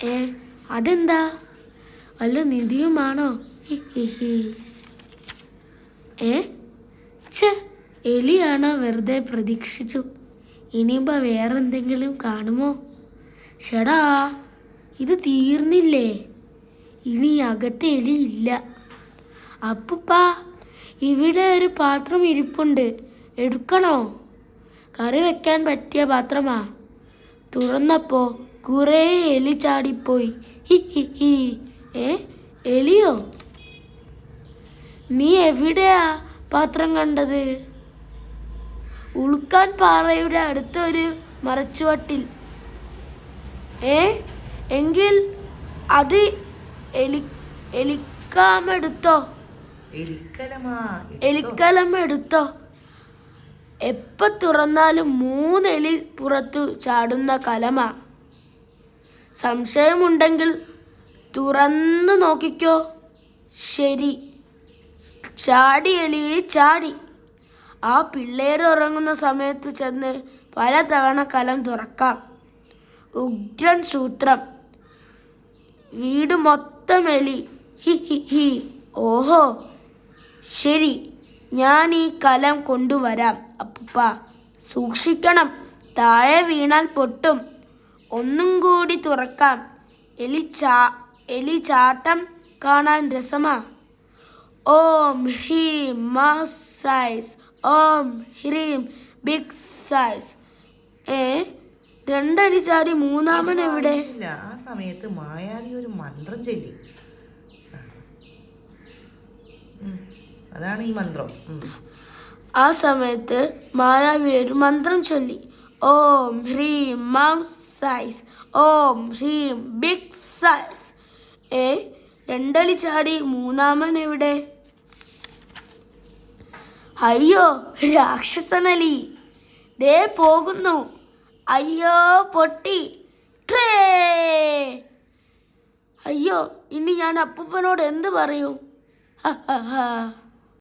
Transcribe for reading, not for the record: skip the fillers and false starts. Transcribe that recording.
ഏ അതെന്താ? വല്ല നിധിയുമാണോ? ഏ എലിയാണോ? വെറുതെ പ്രതീക്ഷിച്ചു. ഇനിയിപ്പോൾ വേറെന്തെങ്കിലും കാണുമോ? ഷടാ, ഇത് തീർന്നില്ലേ? ഇനി അകത്തെ എലി ഇല്ല. അപ്പുപ്പാ, ഇവിടെ ഒരു പാത്രം ഇരിപ്പുണ്ട്, എടുക്കണോ? കറി വെക്കാൻ പറ്റിയ പാത്രമാ. തുറന്നപ്പോ കുറേ എലി ചാടിപ്പോയി. ഹി ഹി ഹി. എലിയോ? നീ എവിടെയാ പാത്രം കണ്ടത്? ഉളുക്കാൻ പാറയുടെ അടുത്തൊരു മരച്ചുവട്ടിൽ. എങ്കിൽ അത് എലിക്കലമെടുത്തോ? എപ്പോ തുറന്നാലും 3 എലി പുറത്തു ചാടുന്ന കലമാ. സംശയമുണ്ടെങ്കിൽ തുറന്നു നോക്കിക്കോ. ശരി. ചാടി എലി ചാടി. ആ പിള്ളേർ ഉറങ്ങുന്ന സമയത്ത് ചെന്ന് പലതവണ കലം തുറക്കാം. ഉഗ്രൻ സൂത്രം. വീട് മൊത്തം എലി. ഹി ഹി ഹി. ഓഹോ, ശരി, ഞാൻ ഈ കലം കൊണ്ടുവരാം. അപ്പുപ്പ, സൂക്ഷിക്കണം, താഴെ വീണാൽ പൊട്ടും. ഒന്നും കൂടി തുറക്കാം. എലി ചാട്ടം കാണാൻ രസമാ. ഓം ഹ്രീം മൗസ് സൈസ്, ഓം ഹ്രീം ബിഗ് സൈസ്. 2 എലി ചാടി, മൂന്നാമൻ എവിടെ? ആ സമയത്ത് മായാവി ഒരു മന്ത്രം ചൊല്ലി. അതാണ് ഈ മന്ത്രം. ആ സമയത്ത് മായാവി ഒരു മന്ത്രം ചൊല്ലി. ഓം ഹ്രീം മൗസ് സൈസ്, ഓം ഹ്രീം ബിഗ് സൈസ്. 2 എലി ചാടി, മൂന്നാമൻ എവിടെ? അയ്യോ, രാക്ഷസനലി ദേ പോകുന്നു. അയ്യോ, പൊട്ടി. അയ്യോ, ഇനി ഞാൻ അപ്പൂപ്പനോട് എന്ത് പറയും?